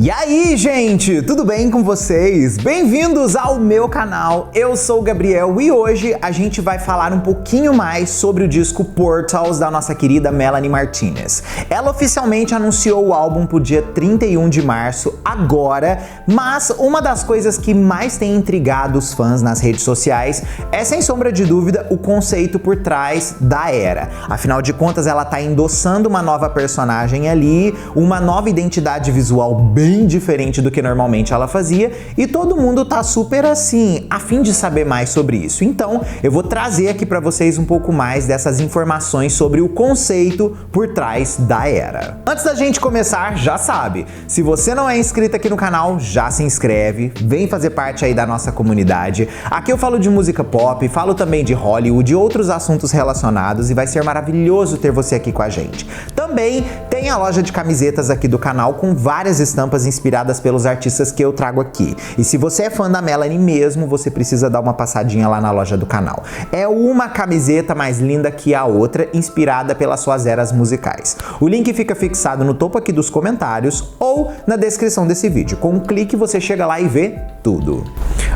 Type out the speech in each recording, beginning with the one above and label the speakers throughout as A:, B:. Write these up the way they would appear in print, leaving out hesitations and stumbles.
A: E aí, gente, tudo bem com vocês? Bem-vindos ao meu canal, eu sou o Gabriel e hoje a gente vai falar um pouquinho mais sobre o disco Portals da nossa querida Melanie Martinez. Ela oficialmente anunciou o álbum pro dia 31 de março, agora, mas uma das coisas que mais tem intrigado os fãs nas redes sociais é, sem sombra de dúvida, o conceito por trás da Era. Afinal de contas, ela tá endossando uma nova personagem ali, uma nova identidade visual bem diferente do que normalmente ela fazia, e todo mundo tá super assim, a fim de saber mais sobre isso. Então, eu vou trazer aqui pra vocês um pouco mais dessas informações sobre o conceito por trás da Era. Antes da gente começar, já sabe, se você não é inscrito aqui no canal, já se inscreve, vem fazer parte aí da nossa comunidade. Aqui eu falo de música pop, falo também de Hollywood e outros assuntos relacionados, e vai ser maravilhoso ter você aqui com a gente. Também tem a loja de camisetas aqui do canal com várias estampas inspiradas pelos artistas que eu trago aqui. E se você é fã da Melanie mesmo, você precisa dar uma passadinha lá na loja do canal. É uma camiseta mais linda que a outra, inspirada pelas suas eras musicais. O link fica fixado no topo aqui dos comentários ou na descrição desse vídeo. Com um clique você chega lá e vê tudo.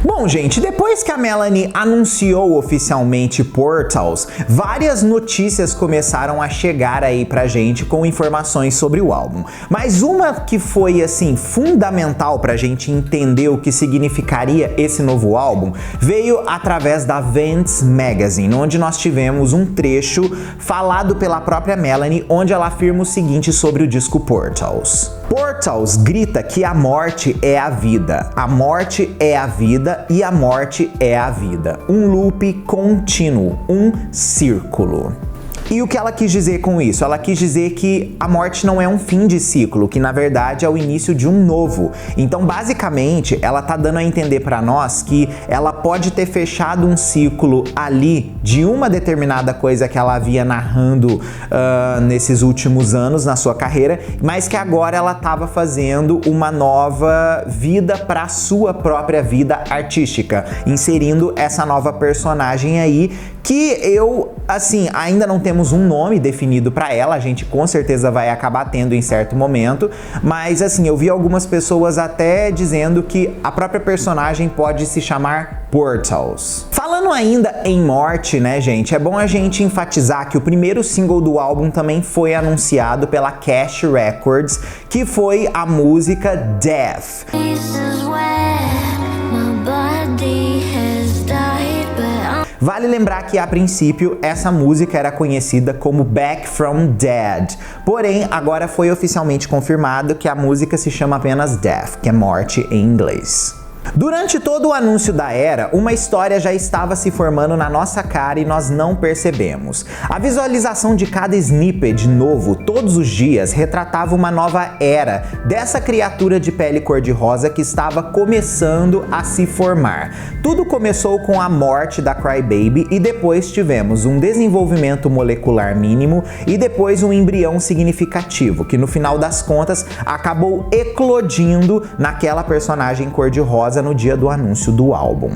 A: Bom, gente, depois que a Melanie anunciou oficialmente Portals, várias notícias começaram a chegar aí pra gente com informações sobre o álbum. Mas uma que foi, assim, fundamental pra gente entender o que significaria esse novo álbum, veio através da Vents Magazine, onde nós tivemos um trecho falado pela própria Melanie, onde ela afirma o seguinte sobre o disco Portals. Portals grita que a morte é a vida, a morte é a vida e a morte é a vida. Um loop contínuo, um círculo. E o que ela quis dizer com isso? Ela quis dizer que a morte não é um fim de ciclo, que na verdade é o início de um novo. Então, basicamente, ela tá dando a entender pra nós que ela pode ter fechado um ciclo ali de uma determinada coisa que ela havia narrando nesses últimos anos na sua carreira, mas que agora ela tava fazendo uma nova vida pra sua própria vida artística, inserindo essa nova personagem aí, que eu, assim, ainda não temos um nome definido pra ela, a gente com certeza vai acabar tendo em certo momento, mas assim, eu vi algumas pessoas até dizendo que a própria personagem pode se chamar Portals. Falando ainda em morte, né, gente, é bom a gente enfatizar que o primeiro single do álbum também foi anunciado pela Cash Records, que foi a música Death. Vale lembrar que, a princípio, essa música era conhecida como Back From Dead, porém, agora foi oficialmente confirmado que a música se chama apenas Death, que é morte em inglês. Durante todo o anúncio da Era, uma história já estava se formando na nossa cara e nós não percebemos. A visualização de cada snippet novo, todos os dias, retratava uma nova era dessa criatura de pele cor-de-rosa que estava começando a se formar. Tudo começou com a morte da Crybaby e depois tivemos um desenvolvimento molecular mínimo e depois um embrião significativo, que no final das contas acabou eclodindo naquela personagem cor-de-rosa no dia do anúncio do álbum.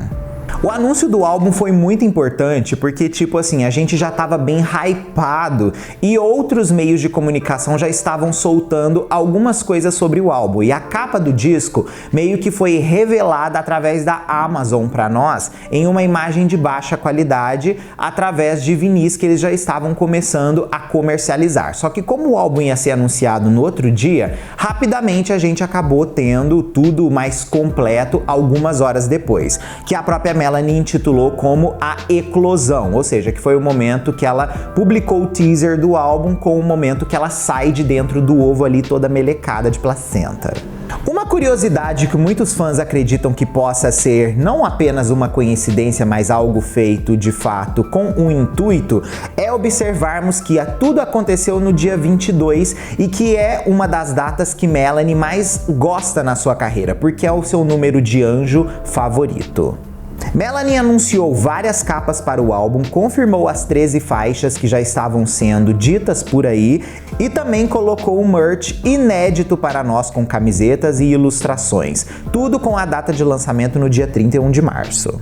A: O anúncio do álbum foi muito importante porque, tipo assim, a gente já estava bem hypado e outros meios de comunicação já estavam soltando algumas coisas sobre o álbum. E a capa do disco meio que foi revelada através da Amazon para nós em uma imagem de baixa qualidade através de vinis que eles já estavam começando a comercializar. Só que como o álbum ia ser anunciado no outro dia, rapidamente a gente acabou tendo tudo mais completo algumas horas depois, que a própria Melanie intitulou como a eclosão, ou seja, que foi o momento que ela publicou o teaser do álbum com o momento que ela sai de dentro do ovo ali toda melecada de placenta. Uma curiosidade que muitos fãs acreditam que possa ser não apenas uma coincidência, mas algo feito de fato com um intuito, é observarmos que tudo aconteceu no dia 22 e que é uma das datas que Melanie mais gosta na sua carreira, porque é o seu número de anjo favorito. Melanie anunciou várias capas para o álbum, confirmou as 13 faixas que já estavam sendo ditas por aí e também colocou um merch inédito para nós com camisetas e ilustrações, tudo com a data de lançamento no dia 31 de março.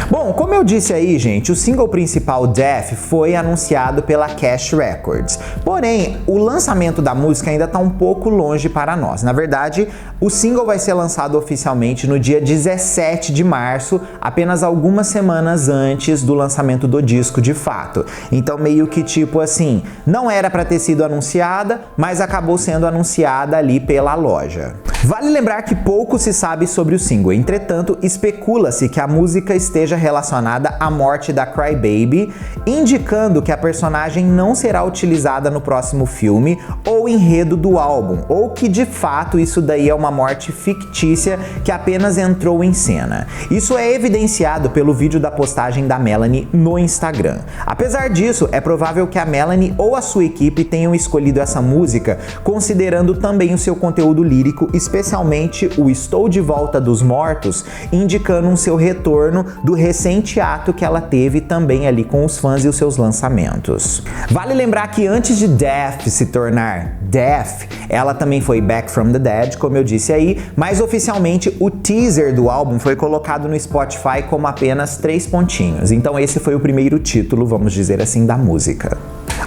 A: Bom, como eu disse aí, gente, o single principal Death foi anunciado pela Cash Records. Porém, o lançamento da música ainda está um pouco longe para nós. Na verdade, o single vai ser lançado oficialmente no dia 17 de março, apenas algumas semanas antes do lançamento do disco de fato. Então, meio que tipo assim, não era para ter sido anunciada, mas acabou sendo anunciada ali pela loja. Vale lembrar que pouco se sabe sobre o single, entretanto, especula-se que a música esteja relacionada à morte da Crybaby, indicando que a personagem não será utilizada no próximo filme ou enredo do álbum, ou que de fato isso daí é uma morte fictícia que apenas entrou em cena. Isso é evidenciado pelo vídeo da postagem da Melanie no Instagram. Apesar disso, é provável que a Melanie ou a sua equipe tenham escolhido essa música considerando também o seu conteúdo lírico, especialmente o Estou de Volta dos Mortos, indicando um seu retorno do recente ato que ela teve também ali com os fãs e os seus lançamentos. Vale lembrar que antes de Death se tornar Death, ela também foi Back from the Dead, como eu disse aí, mas oficialmente o teaser do álbum foi colocado no Spotify como apenas 3 pontinhos. Então esse foi o primeiro título, vamos dizer assim, da música.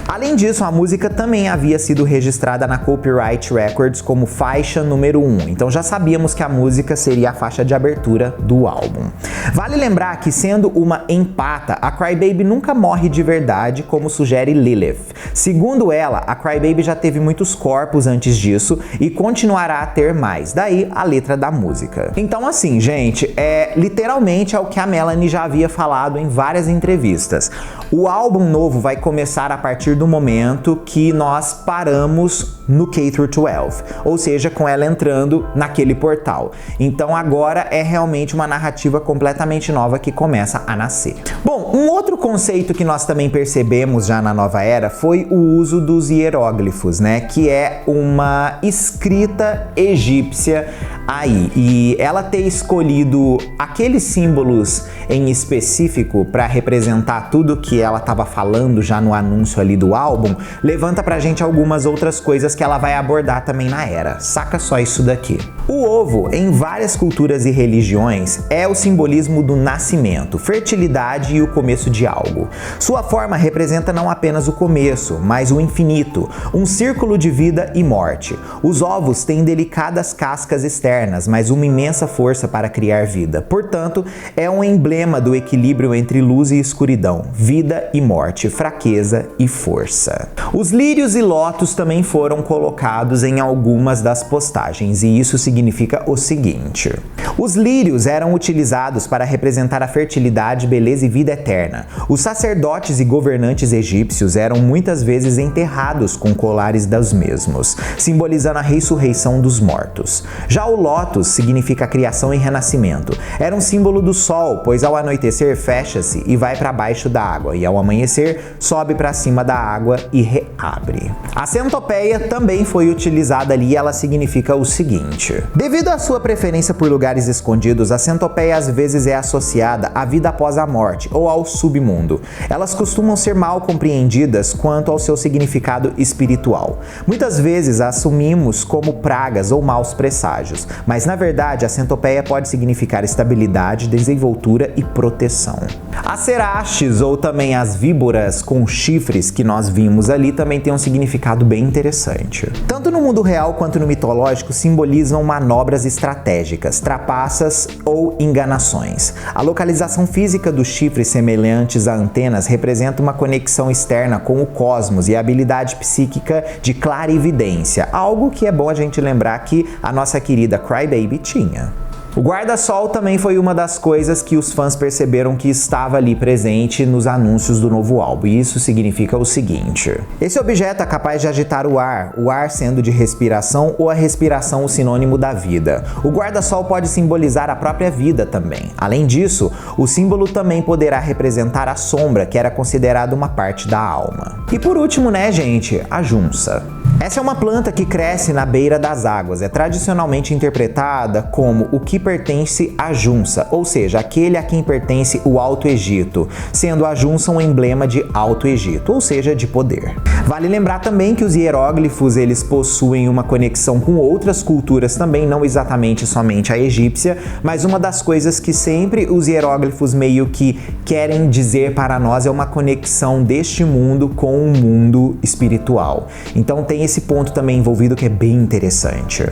A: Além disso, a música também havia sido registrada na Copyright Records como faixa número 1, então já sabíamos que a música seria a faixa de abertura do álbum. Vale lembrar que, sendo uma empata, a Crybaby nunca morre de verdade, como sugere Lilith. Segundo ela, a Crybaby já teve muitos corpos antes disso e continuará a ter mais, daí a letra da música. Então assim, gente, literalmente é o que a Melanie já havia falado em várias entrevistas. O álbum novo vai começar a partir do momento que nós paramos no K-12, ou seja, com ela entrando naquele portal. Então agora é realmente uma narrativa completamente nova que começa a nascer. Bom, um outro conceito que nós também percebemos já na nova era foi o uso dos hieróglifos, né? Que é uma escrita egípcia aí. E ela ter escolhido aqueles símbolos em específico para representar tudo que ela estava falando já no anúncio ali do álbum, levanta pra gente algumas outras coisas que ela vai abordar também na era. Saca só isso daqui. O ovo, em várias culturas e religiões, é o simbolismo do nascimento, fertilidade e o começo de algo. Sua forma representa não apenas o começo, mas o infinito, um círculo de vida e morte. Os ovos têm delicadas cascas externas, mas uma imensa força para criar vida. Portanto, é um emblema do equilíbrio entre luz e escuridão, vida e morte, fraqueza e força. Os lírios e lótus também foram colocados em algumas das postagens, e isso significa o seguinte: os lírios eram utilizados para representar a fertilidade, beleza e vida eterna. Os sacerdotes e governantes egípcios eram muitas vezes enterrados com colares dos mesmos, simbolizando a ressurreição dos mortos. Já o lótus significa a criação e renascimento. Era um símbolo do sol, pois ao anoitecer fecha-se e vai para baixo da água, e ao amanhecer sobe para cima da água e reabre. A centopeia também foi utilizada ali, e ela significa o seguinte: devido à sua preferência por lugares escondidos, a centopeia às vezes é associada à vida após a morte ou ao submundo. Elas costumam ser mal compreendidas quanto ao seu significado espiritual. Muitas vezes a assumimos como pragas ou maus presságios, mas na verdade a centopeia pode significar estabilidade, desenvoltura e proteção. As serastes, ou também as víboras com chifres que nós vimos ali, também tem um significado bem interessante. Tanto no mundo real quanto no mitológico simbolizam manobras estratégicas, trapaças ou enganações. A localização física dos chifres semelhantes a antenas representa uma conexão externa com o cosmos e a habilidade psíquica de clarividência, algo que é bom a gente lembrar que a nossa querida Crybaby tinha. O guarda-sol também foi uma das coisas que os fãs perceberam que estava ali presente nos anúncios do novo álbum, e isso significa o seguinte: esse objeto é capaz de agitar o ar sendo de respiração ou a respiração o sinônimo da vida. O guarda-sol pode simbolizar a própria vida também. Além disso, o símbolo também poderá representar a sombra, que era considerada uma parte da alma. E por último, né, gente, a junça. Essa é uma planta que cresce na beira das águas. É tradicionalmente interpretada como o que pertence à Junça, ou seja, aquele a quem pertence o Alto Egito, sendo a Junça um emblema de Alto Egito, ou seja, de poder. Vale lembrar também que os hieróglifos eles possuem uma conexão com outras culturas também, não exatamente somente a egípcia, mas uma das coisas que sempre os hieróglifos meio que querem dizer para nós é uma conexão deste mundo com o mundo espiritual. Então tem esse ponto também envolvido que é bem interessante.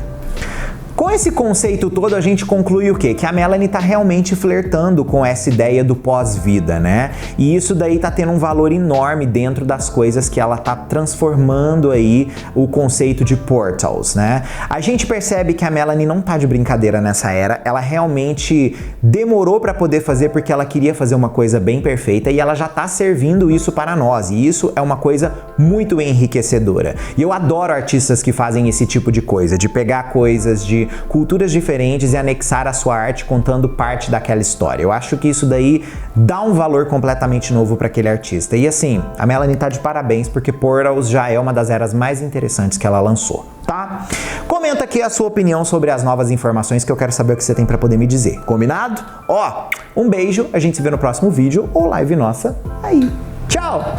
A: Com esse conceito todo, a gente conclui o quê? Que a Melanie tá realmente flertando com essa ideia do pós-vida, né? E isso daí tá tendo um valor enorme dentro das coisas que ela tá transformando aí o conceito de portals, né? A gente percebe que a Melanie não tá de brincadeira nessa era, ela realmente demorou para poder fazer porque ela queria fazer uma coisa bem perfeita e ela já tá servindo isso para nós, e isso é uma coisa muito enriquecedora. E eu adoro artistas que fazem esse tipo de coisa, de pegar coisas de culturas diferentes e anexar a sua arte contando parte daquela história. Eu acho que isso daí dá um valor completamente novo para aquele artista. E assim, a Melanie tá de parabéns porque Portals já é uma das eras mais interessantes que ela lançou, tá? Comenta aqui a sua opinião sobre as novas informações que eu quero saber o que você tem para poder me dizer. Combinado? Ó, um beijo, a gente se vê no próximo vídeo ou live nossa aí. Tchau!